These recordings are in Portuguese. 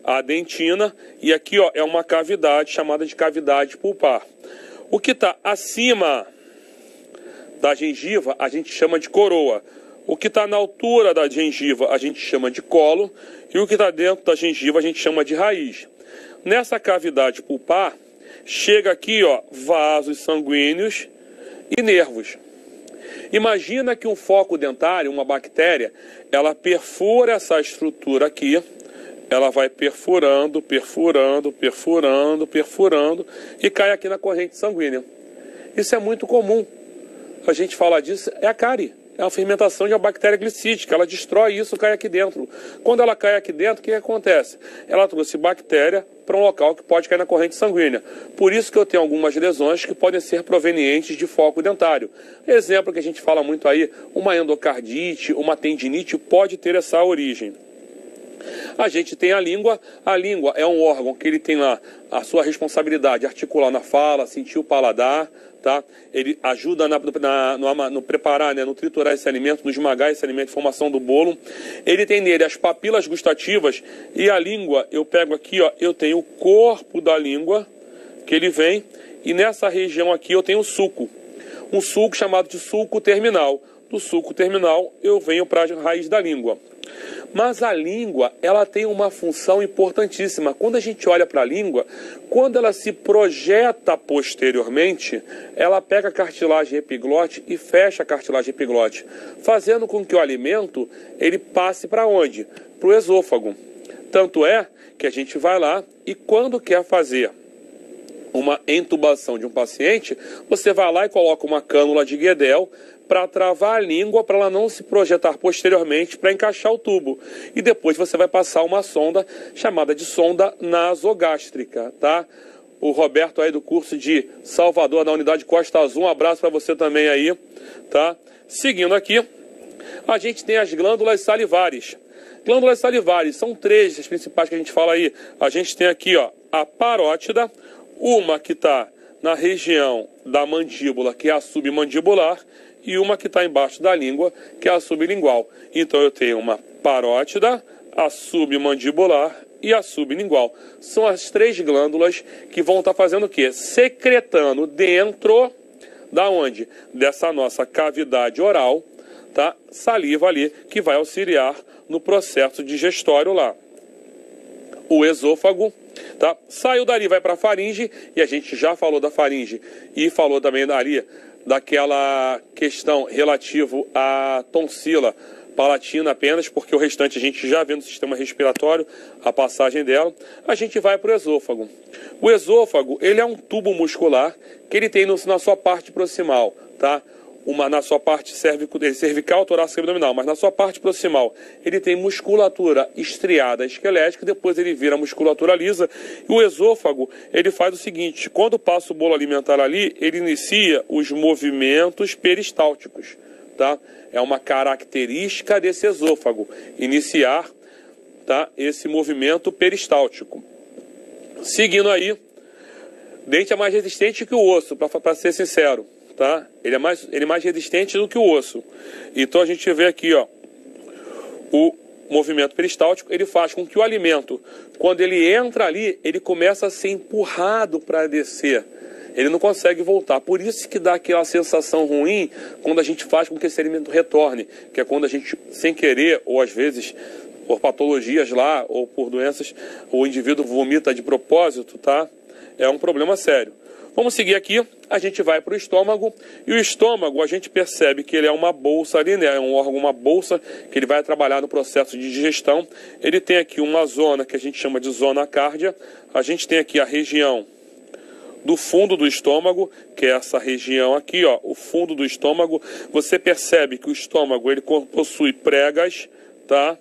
a dentina, e aqui ó, é uma cavidade chamada de cavidade pulpar. O que está acima da gengiva a gente chama de coroa. O que está na altura da gengiva a gente chama de colo, e o que está dentro da gengiva a gente chama de raiz. Nessa cavidade pulpar, chega aqui ó, vasos sanguíneos e nervos. Imagina que um foco dentário, uma bactéria, ela perfura essa estrutura aqui, ela vai perfurando, perfurando, perfurando, perfurando e cai aqui na corrente sanguínea. Isso é muito comum. A gente fala disso, é a cárie. É a fermentação de uma bactéria glicídica, ela destrói isso, cai aqui dentro. Quando ela cai aqui dentro, o que acontece? Ela trouxe bactéria para um local que pode cair na corrente sanguínea. Por isso que eu tenho algumas lesões que podem ser provenientes de foco dentário. Exemplo que a gente fala muito aí, uma endocardite, uma tendinite pode ter essa origem. A gente tem a língua é um órgão que ele tem lá a sua responsabilidade articular na fala, sentir o paladar, tá? Ele ajuda no preparar, né, no triturar esse alimento, no esmagar esse alimento, formação do bolo. Ele tem nele as papilas gustativas e a língua, eu pego aqui, ó, eu tenho o corpo da língua, que ele vem, e nessa região aqui eu tenho o sulco. Um sulco chamado de sulco terminal. Do sulco terminal eu venho para a raiz da língua. Mas a língua, ela tem uma função importantíssima. Quando a gente olha para a língua, quando ela se projeta posteriormente, ela pega a cartilagem epiglote e fecha a cartilagem epiglote, fazendo com que o alimento ele passe para onde? Para o esôfago. Tanto é que a gente vai lá e quando quer fazer uma intubação de um paciente, você vai lá e coloca uma cânula de Guedel para travar a língua, para ela não se projetar posteriormente, para encaixar o tubo. E depois você vai passar uma sonda chamada de sonda nasogástrica, tá? O Roberto aí do curso de Salvador, da unidade Costa Azul, um abraço para você também aí, tá? Seguindo aqui, a gente tem as glândulas salivares. Glândulas salivares, são três as principais que a gente fala aí. A gente tem aqui, ó, a parótida, uma que está na região da mandíbula, que é a submandibular, e uma que está embaixo da língua, que é a sublingual. Então eu tenho uma parótida, a submandibular e a sublingual. São as três glândulas que vão estar fazendo o quê? Secretando dentro da onde? Dessa nossa cavidade oral, tá? Saliva ali, que vai auxiliar no processo digestório lá. O esôfago, tá? Saiu dali, vai para a faringe, e a gente já falou da faringe e falou também dali daquela questão relativo à tonsila palatina apenas, porque o restante a gente já vê no sistema respiratório, a passagem dela. A gente vai para o esôfago. O esôfago, ele é um tubo muscular que ele tem na sua parte proximal, tá? Na sua parte cervical, torácica e abdominal, mas na sua parte proximal ele tem musculatura estriada esquelética, depois ele vira musculatura lisa. E o esôfago, ele faz o seguinte: quando passa o bolo alimentar ali, ele inicia os movimentos peristálticos, tá? É uma característica desse esôfago, iniciar, tá, esse movimento peristáltico. Seguindo aí, dente é mais resistente que o osso, para ser sincero. Tá? Ele é mais resistente do que o osso. Então a gente vê aqui, ó, o movimento peristáltico, ele faz com que o alimento, quando ele entra ali, ele começa a ser empurrado para descer. Ele não consegue voltar. Por isso que dá aquela sensação ruim quando a gente faz com que esse alimento retorne, que é quando a gente, sem querer, ou às vezes por patologias lá, ou por doenças, o indivíduo vomita de propósito, tá? É um problema sério. Vamos seguir aqui, a gente vai para o estômago, e o estômago a gente percebe que ele é uma bolsa ali, né? É um órgão, uma bolsa, que ele vai trabalhar no processo de digestão. Ele tem aqui uma zona que a gente chama de zona cárdia, a gente tem aqui a região do fundo do estômago, que é essa região aqui, ó, o fundo do estômago. Você percebe que o estômago ele possui pregas, tá?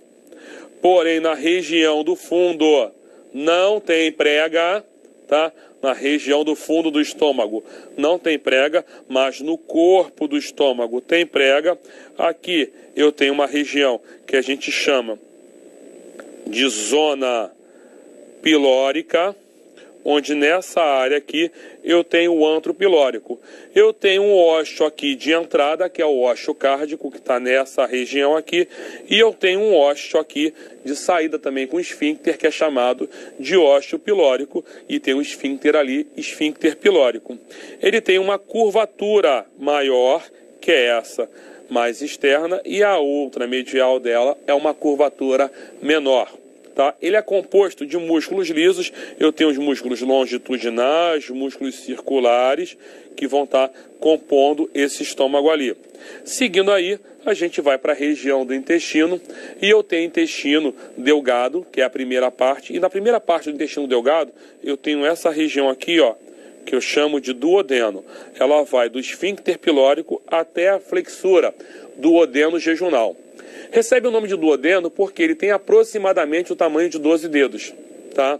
Porém, na região do fundo não tem prega, tá? Na região do fundo do estômago não tem prega, mas no corpo do estômago tem prega. Aqui eu tenho uma região que a gente chama de zona pilórica, onde nessa área aqui eu tenho o antro pilórico. Eu tenho um ósseo aqui de entrada, que é o ósseo cárdico, que está nessa região aqui, e eu tenho um ósseo aqui de saída também com esfíncter, que é chamado de ósseo pilórico, e tem um esfíncter ali, esfíncter pilórico. Ele tem uma curvatura maior, que é essa mais externa, e a outra medial dela é uma curvatura menor. Tá? Ele é composto de músculos lisos. Eu tenho os músculos longitudinais, músculos circulares, que vão estar compondo esse estômago ali. Seguindo aí, a gente vai para a região do intestino, e eu tenho intestino delgado, que é a primeira parte, e na primeira parte do intestino delgado, eu tenho essa região aqui, ó, que eu chamo de duodeno. Ela vai do esfíncter pilórico até a flexura, duodeno jejunal. Recebe o nome de duodeno porque ele tem aproximadamente o tamanho de 12 dedos, tá?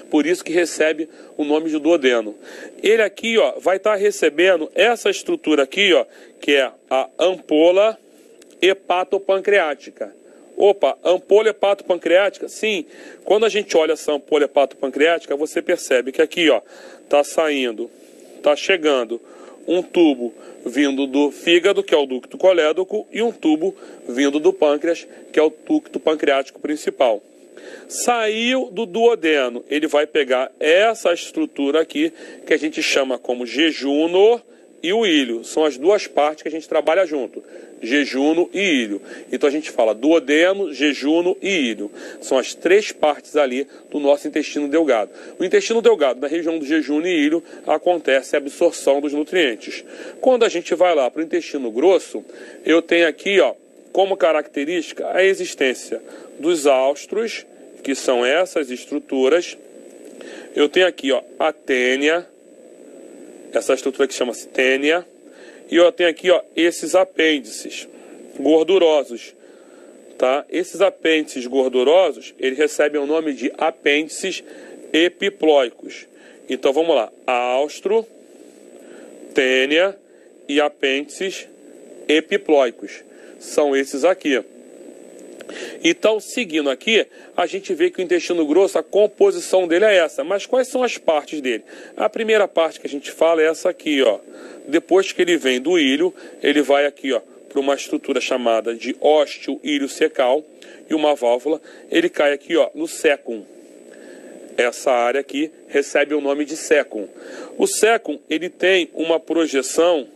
Por isso que recebe o nome de duodeno. Ele aqui, ó, vai estar recebendo essa estrutura aqui, ó, que é a ampola hepatopancreática. Opa, ampola hepatopancreática? Sim. Quando a gente olha essa ampola hepatopancreática, você percebe que aqui, ó, tá saindo, tá chegando um tubo vindo do fígado, que é o ducto colédoco, e um tubo vindo do pâncreas, que é o ducto pancreático principal. Saiu do duodeno, ele vai pegar essa estrutura aqui, que a gente chama como jejuno e o ilho. São as duas partes que a gente trabalha junto, jejuno e ilho. Então a gente fala duodeno, jejuno e ilho. São as três partes ali do nosso intestino delgado. O intestino delgado, na região do jejuno e ilho, acontece a absorção dos nutrientes. Quando a gente vai lá para o intestino grosso, eu tenho aqui, ó, como característica a existência dos áustros, que são essas estruturas. Eu tenho aqui, ó, a tênia, essa estrutura que chama-se tênia, e eu tenho aqui, ó, esses apêndices gordurosos, tá? Esses apêndices gordurosos, eles recebem o nome de apêndices epiploicos. Então vamos lá, áustro, tênia e apêndices epiploicos. São esses aqui. Então, seguindo aqui, a gente vê que o intestino grosso, a composição dele é essa. Mas quais são as partes dele? A primeira parte que a gente fala é essa aqui, ó. Depois que ele vem do ilho, ele vai aqui, ó, para uma estrutura chamada de ósteo iliocecal e uma válvula. Ele cai aqui, ó, no sécum. Essa área aqui recebe o nome de sécum. O sécum, ele tem uma projeção,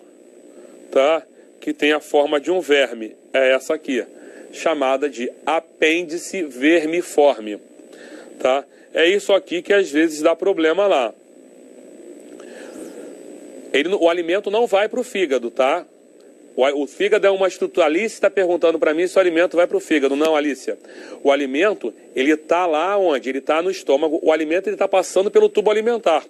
tá, que tem a forma de um verme. É essa aqui, chamada de apêndice vermiforme, tá? É isso aqui que às vezes dá problema lá. O alimento não vai para o fígado, tá? O fígado é uma estrutura. A Alice está perguntando para mim se o alimento vai para o fígado. Não, Alicia. O alimento, ele está lá onde? Ele está no estômago. O alimento está passando pelo tubo alimentar.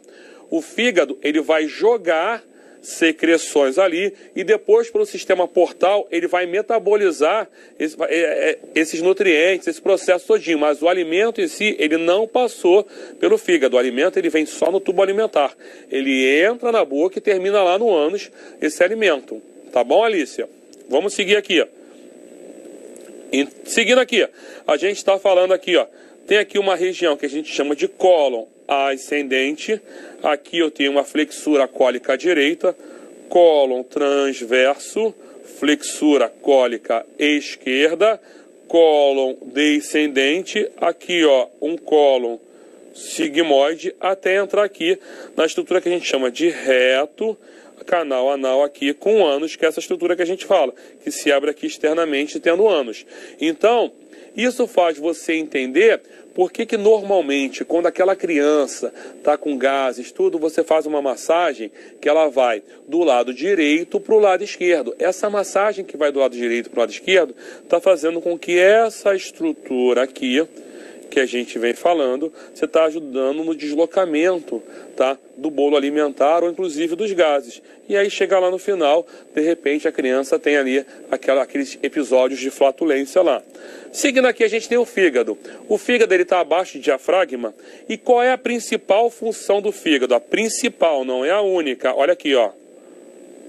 O fígado, ele vai jogar secreções ali e depois pelo sistema portal ele vai metabolizar esses nutrientes, esse processo todinho, mas o alimento em si, ele não passou pelo fígado. O alimento, ele vem só no tubo alimentar, ele entra na boca e termina lá no ânus esse alimento, tá bom, Alicia? Vamos seguir aqui, ó. Seguindo aqui, a gente está falando aqui, ó, tem aqui uma região que a gente chama de cólon ascendente. Aqui eu tenho uma flexura cólica direita, cólon transverso, flexura cólica esquerda, cólon descendente, aqui, ó, um cólon sigmoide, até entrar aqui na estrutura que a gente chama de reto, canal anal aqui com ânus, que é essa estrutura que a gente fala, que se abre aqui externamente tendo ânus. Então, isso faz você entender por que normalmente, quando aquela criança está com gases, tudo, você faz uma massagem que ela vai do lado direito para o lado esquerdo. Essa massagem que vai do lado direito para o lado esquerdo está fazendo com que essa estrutura aqui, que a gente vem falando, você está ajudando no deslocamento, tá, do bolo alimentar ou inclusive dos gases. E aí chega lá no final, de repente a criança tem ali aqueles episódios de flatulência lá. Seguindo aqui a gente tem o fígado. O fígado está abaixo do diafragma. E qual é a principal função do fígado? A principal, não é a única. Olha aqui, ó.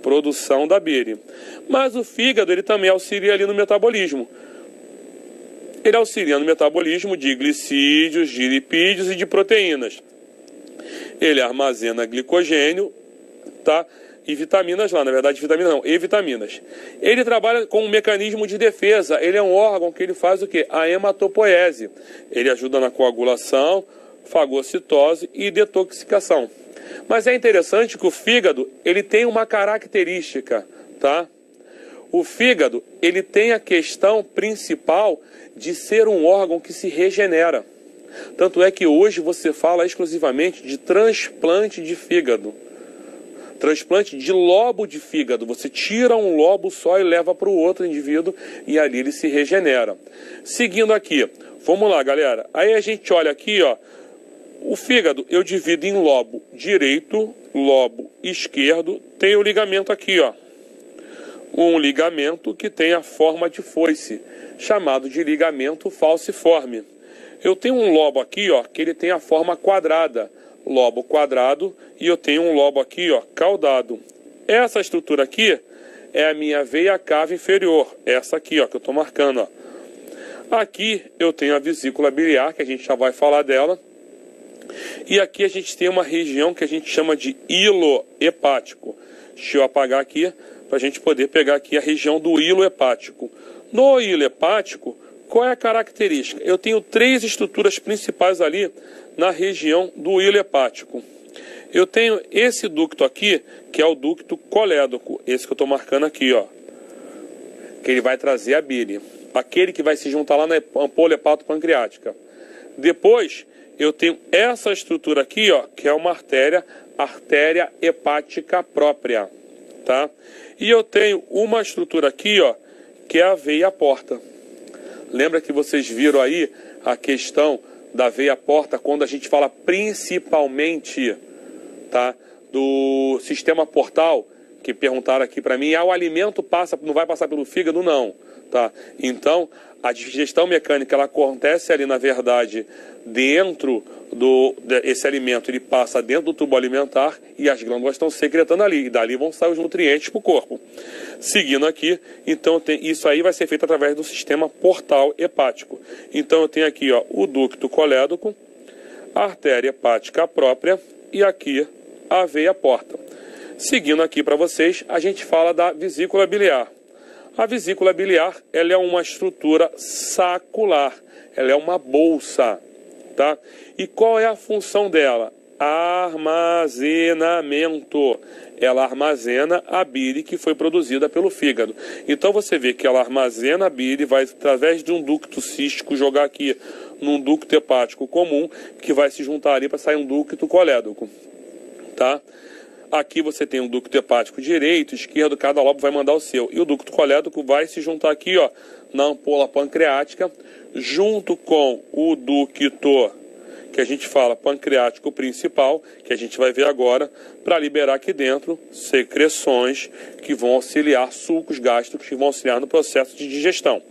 Produção da bile. Mas o fígado, ele também auxilia ali no metabolismo. Ele auxilia no metabolismo de glicídios, de lipídios e de proteínas. Ele armazena glicogênio, tá? E vitaminas lá, na verdade vitaminas não, e vitaminas. Ele trabalha com um mecanismo de defesa, ele é um órgão que ele faz o quê? A hematopoiese. Ele ajuda na coagulação, fagocitose e detoxificação. Mas é interessante que o fígado, ele tem uma característica, tá? O fígado, ele tem a questão principal de ser um órgão que se regenera. Tanto é que hoje você fala exclusivamente de transplante de fígado. Transplante de lobo de fígado. Você tira um lobo só e leva para o outro indivíduo e ali ele se regenera. Seguindo aqui, vamos lá, galera. Aí a gente olha aqui, ó. O fígado eu divido em lobo direito, lobo esquerdo. Tem o ligamento aqui, ó. Um ligamento que tem a forma de foice, chamado de ligamento falciforme. Eu tenho um lobo aqui, ó, que ele tem a forma quadrada, lobo quadrado, e eu tenho um lobo aqui, ó, caudado. Essa estrutura aqui é a minha veia cava inferior, essa aqui, ó, que eu estou marcando, ó. Aqui eu tenho a vesícula biliar, que a gente já vai falar dela. E aqui a gente tem uma região que a gente chama de hilo hepático. Deixa eu apagar aqui, para a gente poder pegar aqui a região do hilo hepático. No hilo hepático, qual é a característica? Eu tenho 3 estruturas principais ali na região do hilo hepático. Eu tenho esse ducto aqui, que é o ducto colédoco, esse que eu estou marcando aqui, ó, que ele vai trazer a bile, aquele que vai se juntar lá na ampola hepatopancreática. Depois, eu tenho essa estrutura aqui, ó, que é uma artéria hepática própria, tá? E eu tenho uma estrutura aqui, ó, que é a veia porta. Lembra que vocês viram aí a questão da veia porta quando a gente fala principalmente, tá, do sistema portal, que perguntaram aqui para mim, o alimento não vai passar pelo fígado? Não, tá? Então, a digestão mecânica, ela acontece ali, na verdade, dentro esse alimento, ele passa dentro do tubo alimentar e as glândulas estão secretando ali, e dali vão sair os nutrientes para o corpo. Seguindo aqui, então isso aí vai ser feito através do sistema portal hepático. Então eu tenho aqui, ó, o ducto colédoco, a artéria hepática própria e aqui a veia porta. Seguindo aqui para vocês, a gente fala da vesícula biliar. A vesícula biliar, ela é uma estrutura sacular, ela é uma bolsa, tá? E qual é a função dela? Armazenamento. Ela armazena a bile que foi produzida pelo fígado. Então você vê que ela armazena a bile, vai através de um ducto cístico jogar aqui num ducto hepático comum, que vai se juntar ali para sair um ducto colédoco, tá? Aqui você tem um ducto hepático direito, esquerdo, cada lobo vai mandar o seu. E o ducto colédoco vai se juntar aqui, ó, na ampola pancreática, junto com o ducto que a gente fala pancreático principal, que a gente vai ver agora, para liberar aqui dentro secreções que vão auxiliar, sucos gástricos que vão auxiliar no processo de digestão.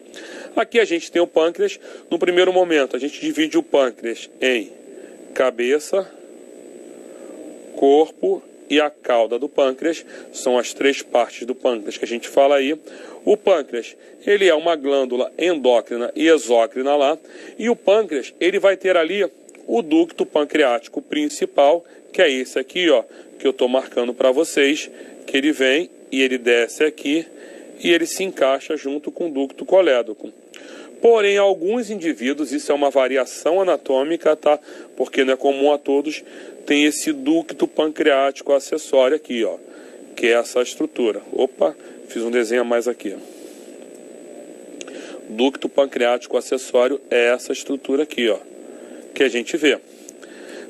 Aqui a gente tem o pâncreas. No primeiro momento, a gente divide o pâncreas em cabeça, corpo e a cauda do pâncreas. São as 3 partes do pâncreas que a gente fala aí. O pâncreas, ele é uma glândula endócrina e exócrina lá. E o pâncreas, ele vai ter ali o ducto pancreático principal, que é esse aqui, ó, que eu estou marcando para vocês, que ele vem e ele desce aqui e ele se encaixa junto com o ducto colédoco. Porém, alguns indivíduos, isso é uma variação anatômica, tá? Porque não é comum a todos, tem esse ducto pancreático acessório aqui, ó, que é essa estrutura. Opa, fiz um desenho a mais aqui. Ducto pancreático acessório é essa estrutura aqui, ó, que a gente vê.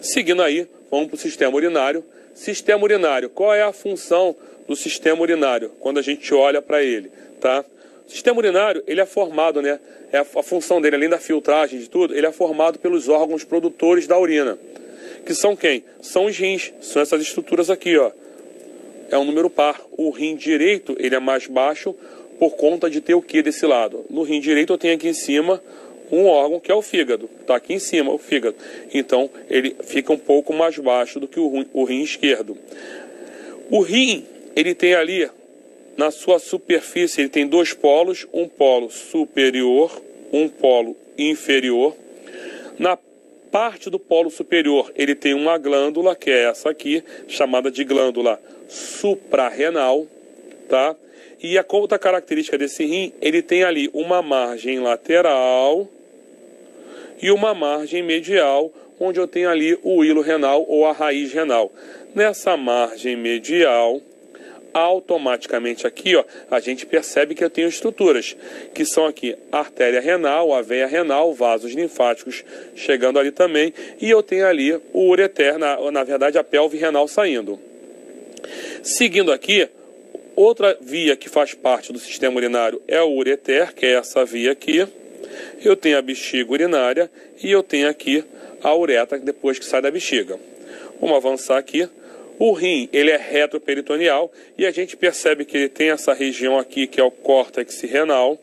Seguindo aí, vamos para o sistema urinário. Sistema urinário, qual é a função do sistema urinário quando a gente olha para ele, tá? O sistema urinário, ele é formado, né? A função dele, além da filtragem de tudo, ele é formado pelos órgãos produtores da urina. Que são quem? São os rins, são essas estruturas aqui, ó. É um número par. O rim direito, ele é mais baixo por conta de ter o que desse lado? No rim direito eu tenho aqui em cima um órgão que é o fígado. Tá aqui em cima o fígado. Então ele fica um pouco mais baixo do que o rim esquerdo. O rim, ele tem ali na sua superfície, ele tem 2 polos, um polo superior, um polo inferior. Na Parte do polo superior, ele tem uma glândula, que é essa aqui, chamada de glândula suprarrenal, tá? E a outra característica desse rim, ele tem ali uma margem lateral e uma margem medial, onde eu tenho ali o hilo renal ou a raiz renal. Nessa margem medial, automaticamente aqui, ó, a gente percebe que eu tenho estruturas, que são aqui a artéria renal, a veia renal, vasos linfáticos chegando ali também, e eu tenho ali o ureter, na verdade a pelve renal saindo. Seguindo aqui, outra via que faz parte do sistema urinário é o ureter, que é essa via aqui. Eu tenho a bexiga urinária e eu tenho aqui a uretra depois que sai da bexiga. Vamos avançar aqui. O rim, ele é retroperitoneal e a gente percebe que ele tem essa região aqui que é o córtex renal.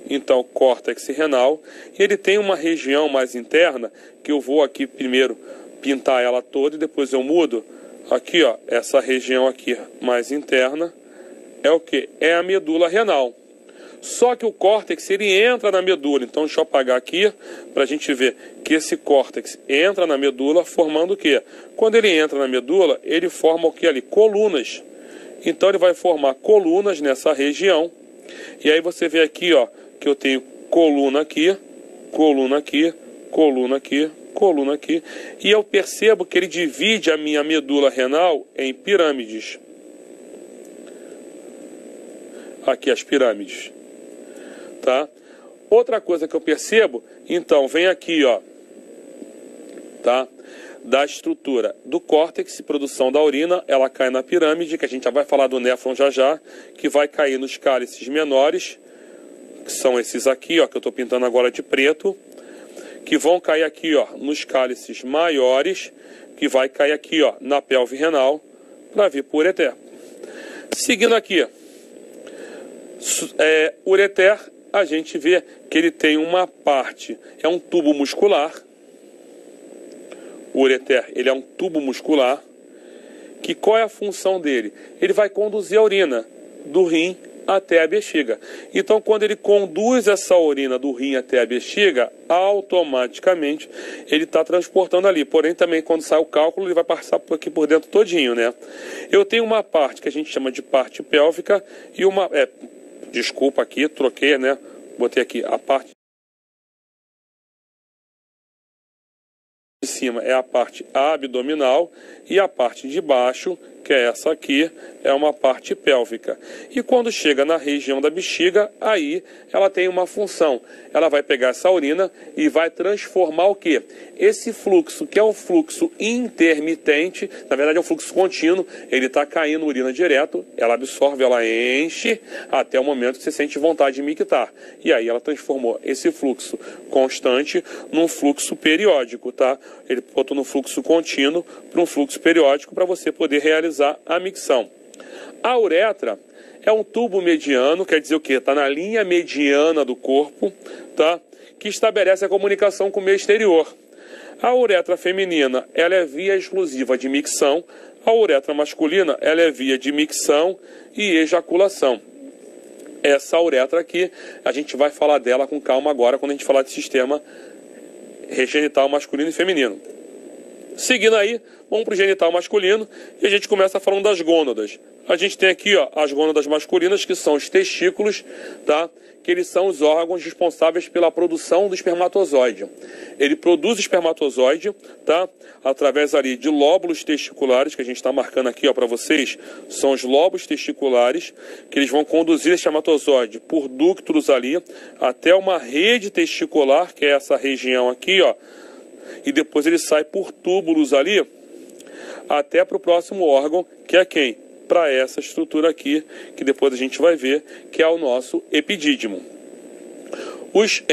Então, córtex renal. E ele tem uma região mais interna que eu vou aqui primeiro pintar ela toda e depois eu mudo. Aqui, ó, essa região aqui mais interna é o que? É a medula renal. Só que o córtex, ele entra na medula. Então, deixa eu apagar aqui para a gente ver que esse córtex entra na medula formando o quê? Quando ele entra na medula, ele forma o que ali? Colunas. Então, ele vai formar colunas nessa região. E aí você vê aqui, ó, que eu tenho coluna aqui, coluna aqui, coluna aqui, coluna aqui. E eu percebo que ele divide a minha medula renal em pirâmides. Aqui as pirâmides. Tá? Outra coisa que eu percebo, então, vem aqui, ó, tá? Da estrutura do córtex, produção da urina, ela cai na pirâmide, que a gente já vai falar do néfron já, que vai cair nos cálices menores, que são esses aqui, ó, que eu estou pintando agora de preto, que vão cair aqui, ó, nos cálices maiores, que vai cair aqui, ó, na pelve renal, para vir para o ureter. Seguindo aqui, ureter, a gente vê que ele tem uma parte, é um tubo muscular. O ureter, ele é um tubo muscular, que qual é a função dele? Ele vai conduzir a urina do rim até a bexiga. Então, quando ele conduz essa urina do rim até a bexiga, automaticamente ele está transportando ali. Porém, também quando sai o cálculo, ele vai passar aqui por dentro todinho, né? Eu tenho uma parte que a gente chama de parte pélvica e uma... desculpa aqui, troquei, né? Botei aqui a parte de cima é a parte abdominal e a parte de baixo, que é essa aqui, é uma parte pélvica. E quando chega na região da bexiga, aí ela tem uma função. Ela vai pegar essa urina e vai transformar o quê? Esse fluxo, que é um fluxo intermitente, na verdade é um fluxo contínuo, ele está caindo urina direto, ela absorve, ela enche, até o momento que você sente vontade de mictar. E aí ela transformou esse fluxo constante num fluxo periódico, tá? Ele botou no fluxo contínuo para um fluxo periódico para você poder realizar a micção. A uretra é um tubo mediano, quer dizer o quê? Está na linha mediana do corpo, tá? Que estabelece a comunicação com o meio exterior. A uretra feminina, ela é via exclusiva de micção. A uretra masculina, ela é via de micção e ejaculação. Essa uretra aqui, a gente vai falar dela com calma agora, quando a gente falar de sistema genital masculino e feminino. Seguindo aí, vamos para o genital masculino e a gente começa falando das gônadas. A gente tem aqui, ó, as gônadas masculinas, que são os testículos, tá? Que eles são os órgãos responsáveis pela produção do espermatozoide. Ele produz o espermatozoide, tá? Através ali de lóbulos testiculares, que a gente está marcando aqui, ó, para vocês, são os lóbulos testiculares, que eles vão conduzir o espermatozoide por ductos ali, até uma rede testicular, que é essa região aqui, ó, e depois ele sai por túbulos ali, até para o próximo órgão, que é quem? Para essa estrutura aqui, que depois a gente vai ver, que é o nosso epidídimo. Os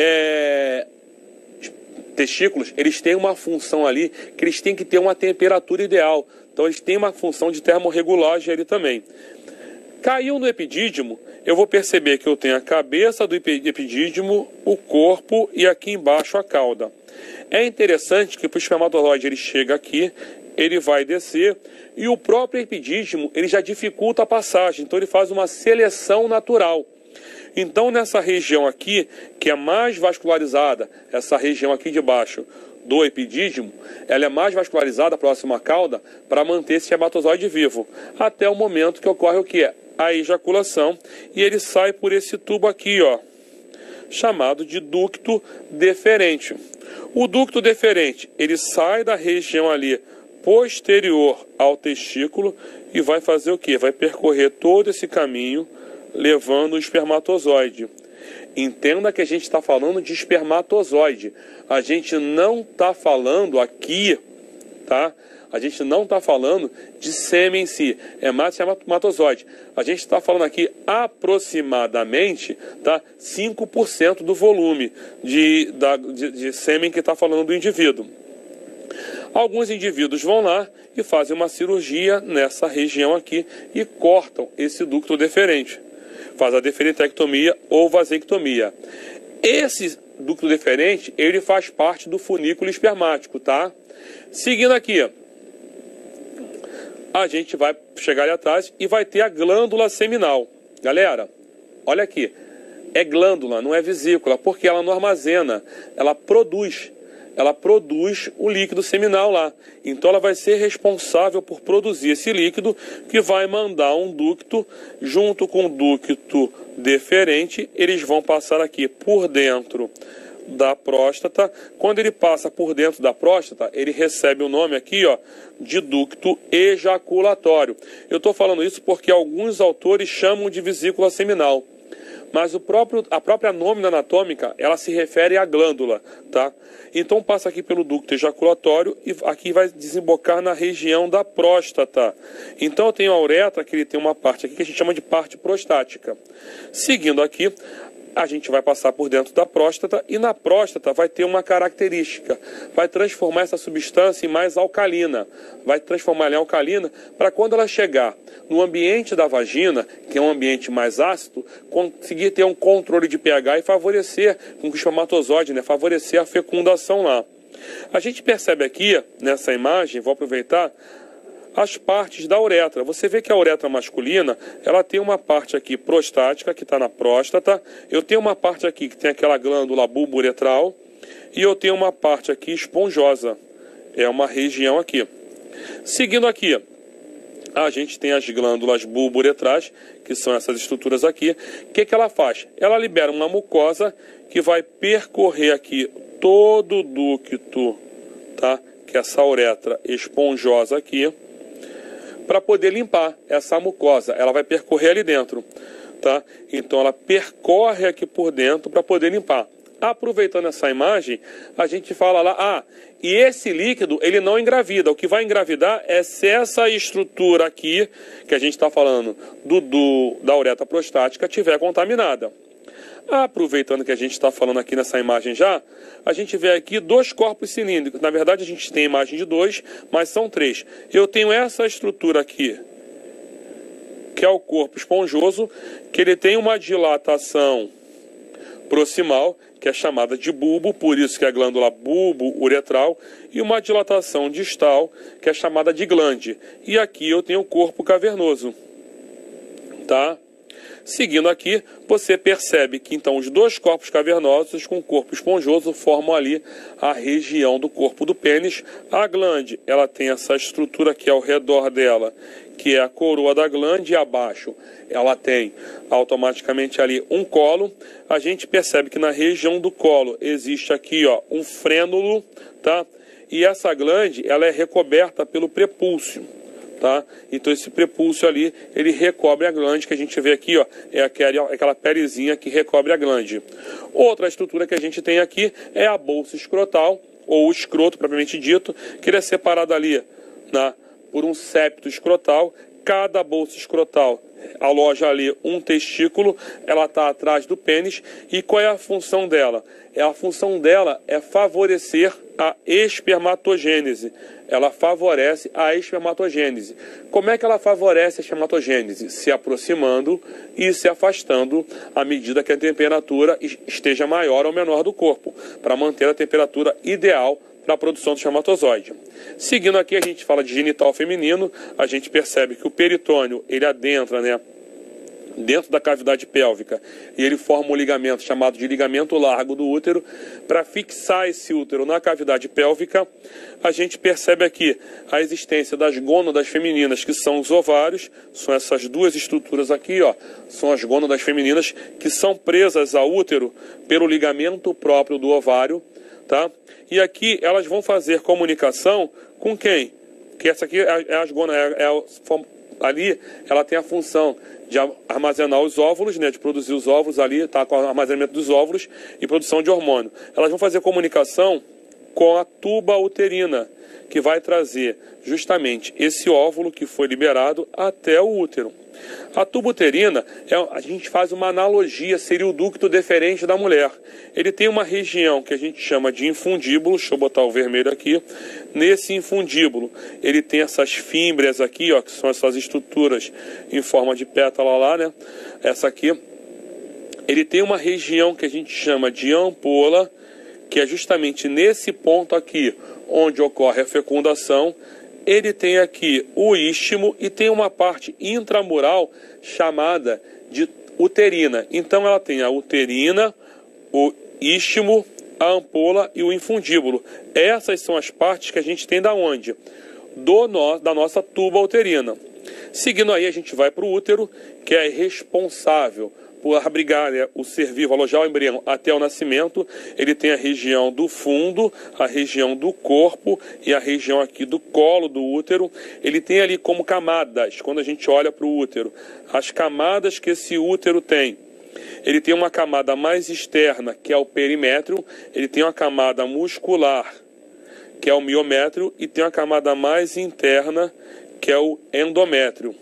testículos, eles têm uma função ali, que eles têm que ter uma temperatura ideal. Então eles têm uma função de termorregulagem ali também. Caiu no epidídimo, eu vou perceber que eu tenho a cabeça do epidídimo, o corpo e aqui embaixo a cauda. É interessante que o espermatozoide ele chega aqui, ele vai descer e o próprio epidídimo ele já dificulta a passagem, então ele faz uma seleção natural. Então nessa região aqui, que é mais vascularizada, essa região aqui de baixo do epidídimo, ela é mais vascularizada próxima à cauda para manter esse espermatozoide vivo, até o momento que ocorre o que? A ejaculação, e ele sai por esse tubo aqui, ó, chamado de ducto deferente. O ducto deferente, ele sai da região ali posterior ao testículo e vai fazer o quê? Vai percorrer todo esse caminho, levando o espermatozoide. Entenda que a gente está falando de espermatozoide. A gente não está falando aqui, tá? A gente não está falando de sêmen em si, é mais espermatozoide. A gente está falando aqui aproximadamente, tá, 5% do volume de sêmen que está falando do indivíduo. Alguns indivíduos vão lá e fazem uma cirurgia nessa região aqui e cortam esse ducto deferente. Faz a deferentectomia ou vasectomia. Esse ducto deferente, ele faz parte do funículo espermático, tá? Seguindo aqui, a gente vai chegar ali atrás e vai ter a glândula seminal. Galera, olha aqui, é glândula, não é vesícula, porque ela não armazena, ela produz o líquido seminal lá. Então ela vai ser responsável por produzir esse líquido, que vai mandar um ducto junto com o ducto deferente. Eles vão passar aqui por dentro da próstata. Quando ele passa por dentro da próstata, ele recebe o nome aqui, ó, de ducto ejaculatório. Eu estou falando isso porque alguns autores chamam de vesícula seminal, mas a própria nômina anatômica, ela se refere à glândula, tá? Então passa aqui pelo ducto ejaculatório e aqui vai desembocar na região da próstata. Então eu tenho a uretra, que ele tem uma parte aqui que a gente chama de parte prostática. Seguindo aqui, a gente vai passar por dentro da próstata e na próstata vai ter uma característica. Vai transformar essa substância em mais alcalina. Vai transformar ela em alcalina para quando ela chegar no ambiente da vagina, que é um ambiente mais ácido, conseguir ter um controle de pH e favorecer com que o espermatozoide, né, favorecer a fecundação lá. A gente percebe aqui, nessa imagem, vou aproveitar, as partes da uretra. Você vê que a uretra masculina, ela tem uma parte aqui prostática, que está na próstata. Eu tenho uma parte aqui que tem aquela glândula bulbo-uretral. E eu tenho uma parte aqui esponjosa. É uma região aqui. Seguindo aqui, a gente tem as glândulas bulbo-uretrais, que são essas estruturas aqui. O que ela faz? Ela libera uma mucosa que vai percorrer aqui todo o ducto, tá? Que é essa uretra esponjosa aqui, para poder limpar essa mucosa. Ela vai percorrer ali dentro, tá? Então ela percorre aqui por dentro para poder limpar. Aproveitando essa imagem, a gente fala lá, e esse líquido, ele não engravida. O que vai engravidar é se essa estrutura aqui, que a gente está falando da uretra prostática, estiver contaminada. Aproveitando que a gente está falando aqui nessa imagem já, a gente vê aqui dois corpos cilíndricos. Na verdade, a gente tem a imagem de dois, mas são três. Eu tenho essa estrutura aqui, que é o corpo esponjoso, que ele tem uma dilatação proximal, que é chamada de bulbo, por isso que é a glândula bulbo-uretral, e uma dilatação distal, que é chamada de glande. E aqui eu tenho o corpo cavernoso, tá? Seguindo aqui, você percebe que então os dois corpos cavernosos com o corpo esponjoso formam ali a região do corpo do pênis. A glande, ela tem essa estrutura aqui ao redor dela, que é a coroa da glande, e abaixo ela tem automaticamente ali um colo. A gente percebe que na região do colo existe aqui, ó, um frênulo, tá? E essa glande, ela é recoberta pelo prepúcio. Tá? Então esse prepúcio ali, ele recobre a glande, que a gente vê aqui, ó, é aquela pelezinha que recobre a glande. Outra estrutura que a gente tem aqui é a bolsa escrotal, ou o escroto propriamente dito, que ele é separado ali, né, por um septo escrotal. Cada bolsa escrotal aloja ali um testículo, ela está atrás do pênis. E qual é a função dela? A função dela é favorecer a espermatogênese. Ela favorece a espermatogênese. Como é que ela favorece a espermatogênese? Se aproximando e se afastando à medida que a temperatura esteja maior ou menor do corpo, para manter a temperatura ideal para a produção do espermatozoide. Seguindo aqui, a gente fala de genital feminino. A gente percebe que o peritônio, ele adentra, né, dentro da cavidade pélvica, e ele forma um ligamento chamado de ligamento largo do útero. Para fixar esse útero na cavidade pélvica, a gente percebe aqui a existência das gônadas femininas, que são os ovários. São essas duas estruturas aqui, ó, são as gônadas femininas, que são presas ao útero pelo ligamento próprio do ovário, tá? E aqui elas vão fazer comunicação com quem? Que essa aqui é as gônadas, ali ela tem a função de armazenar os óvulos, né, de produzir os óvulos ali, tá, com o armazenamento dos óvulos e produção de hormônio. Elas vão fazer comunicação com a tuba uterina, que vai trazer justamente esse óvulo que foi liberado até o útero. A tuba uterina, a gente faz uma analogia, seria o ducto deferente da mulher. Ele tem uma região que a gente chama de infundíbulo, deixa eu botar o vermelho aqui. Nesse infundíbulo, ele tem essas fímbrias aqui, ó, que são essas estruturas em forma de pétala lá, né? Essa aqui. Ele tem uma região que a gente chama de ampola, que é justamente nesse ponto aqui, onde ocorre a fecundação. Ele tem aqui o istmo e tem uma parte intramural chamada de uterina. Então ela tem a uterina, o istmo, a ampola e o infundíbulo. Essas são as partes que a gente tem da onde? Da nossa tuba uterina. Seguindo aí, a gente vai para o útero, que é responsável por abrigar, né, o ser vivo, alojar o embrião até o nascimento. Ele tem a região do fundo, a região do corpo e a região aqui do colo do útero. Ele tem ali como camadas, quando a gente olha para o útero, as camadas que esse útero tem. Ele tem uma camada mais externa, que é o perimétrio. Ele tem uma camada muscular, que é o miométrio, e tem uma camada mais interna, que é o endométrio.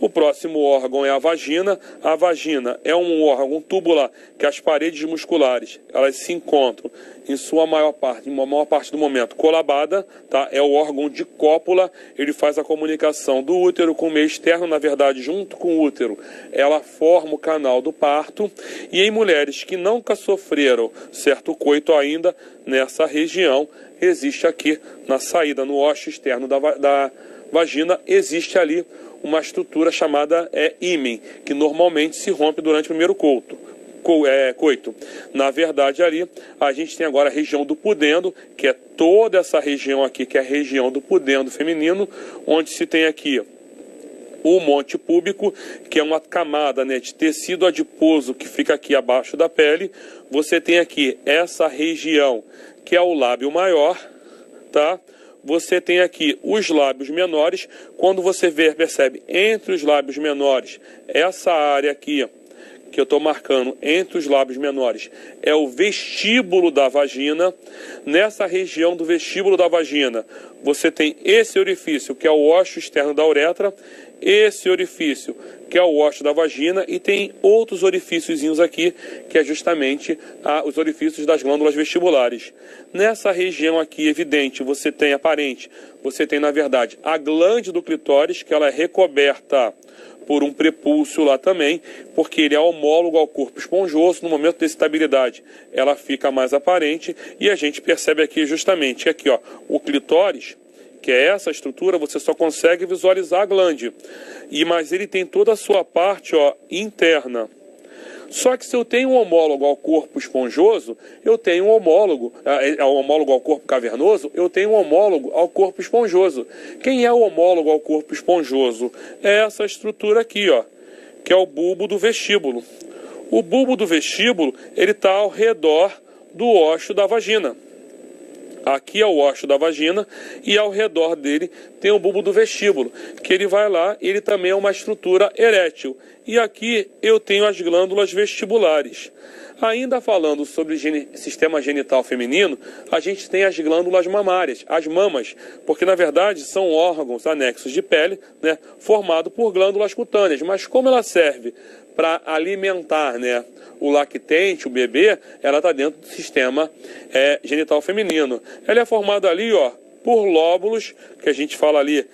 O próximo órgão é a vagina. A vagina é um órgão tubular que as paredes musculares, elas se encontram em sua maior parte do momento colabada, tá? É o órgão de cópula. Ele faz a comunicação do útero com o meio externo. Na verdade, junto com o útero, ela forma o canal do parto. E em mulheres que nunca sofreram certo coito ainda, nessa região, existe aqui na saída, no ósseo externo da vagina, existe ali uma estrutura chamada ímen, que normalmente se rompe durante o primeiro coito. Na verdade, ali a gente tem agora a região do pudendo, que é toda essa região aqui, que é a região do pudendo feminino, onde se tem aqui o monte púbico, que é uma camada, né, de tecido adiposo que fica aqui abaixo da pele. Você tem aqui essa região, que é o lábio maior, tá? Você tem aqui os lábios menores. Quando você percebe entre os lábios menores, essa área aqui, que eu estou marcando entre os lábios menores, é o vestíbulo da vagina. Nessa região do vestíbulo da vagina, você tem esse orifício, que é o ósseo externo da uretra, esse orifício, que é o ósseo da vagina, e tem outros orifíciozinhos aqui, que é justamente os orifícios das glândulas vestibulares. Nessa região aqui, evidente, você tem na verdade, a glande do clitóris, que ela é recoberta por um prepúcio lá também, porque ele é homólogo ao corpo esponjoso. No momento de excitabilidade, ela fica mais aparente, e a gente percebe aqui justamente que aqui, ó, o clitóris, que é essa estrutura, você só consegue visualizar a glande, mas ele tem toda a sua parte, ó, interna. Só que se eu tenho um homólogo ao corpo esponjoso, eu tenho um homólogo ao corpo cavernoso, eu tenho um homólogo ao corpo esponjoso. Quem é o homólogo ao corpo esponjoso? É essa estrutura aqui, ó, que é o bulbo do vestíbulo. O bulbo do vestíbulo, ele está ao redor do ósseo da vagina. Aqui é o ósseo da vagina e ao redor dele tem o bulbo do vestíbulo, que ele vai lá, ele também é uma estrutura erétil. E aqui eu tenho as glândulas vestibulares. Ainda falando sobre sistema genital feminino, a gente tem as glândulas mamárias, as mamas, porque na verdade são órgãos anexos de pele, né, formados por glândulas cutâneas. Mas como ela serve para alimentar, né, o lactente, o bebê, ela está dentro do sistema genital feminino. Ela é formada ali, ó, por lóbulos, que a gente fala ali,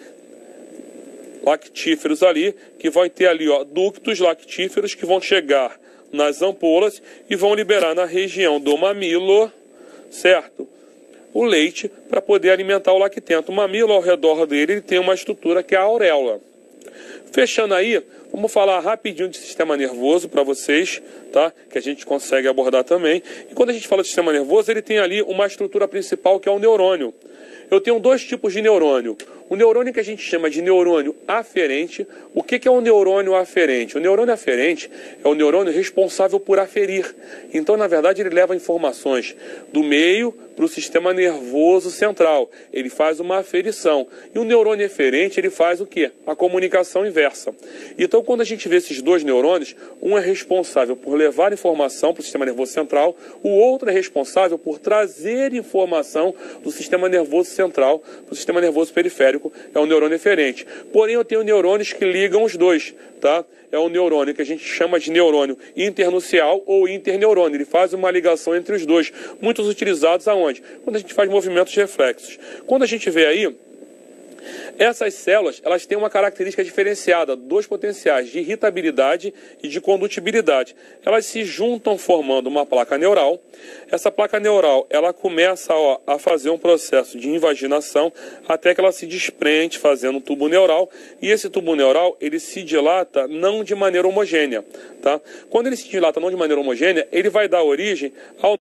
lactíferos ali, que vão ter ali, ó, ductos lactíferos que vão chegar nas ampolas e vão liberar na região do mamilo, certo? O leite para poder alimentar o lactento. O mamilo, ao redor dele, ele tem uma estrutura que é a auréola. Fechando aí, vamos falar rapidinho de sistema nervoso para vocês, tá? Que a gente consegue abordar também. E quando a gente fala de sistema nervoso, ele tem ali uma estrutura principal que é o neurônio. Eu tenho dois tipos de neurônio. O neurônio que a gente chama de neurônio aferente. O que é um neurônio aferente? O neurônio aferente é o neurônio responsável por aferir. Então, na verdade, ele leva informações do meio para o sistema nervoso central. Ele faz uma aferição. E o neurônio eferente, ele faz o quê? A comunicação inversa. Então, quando a gente vê esses dois neurônios, um é responsável por levar informação para o sistema nervoso central, o outro é responsável por trazer informação do sistema nervoso central para o sistema nervoso periférico, é o neurônio eferente. Porém, eu tenho neurônios que ligam os dois, tá? É um neurônio que a gente chama de neurônio internucial ou interneurônio. Ele faz uma ligação entre os dois, muitos utilizados aonde? Quando a gente faz movimentos reflexos. Quando a gente vê aí, essas células, elas têm uma característica diferenciada, dois potenciais, de irritabilidade e de condutibilidade. Elas se juntam formando uma placa neural. Essa placa neural, ela começa a fazer um processo de invaginação até que ela se desprende fazendo um tubo neural. E esse tubo neural, ele se dilata não de maneira homogênea, tá? Quando ele se dilata não de maneira homogênea, ele vai dar origem ao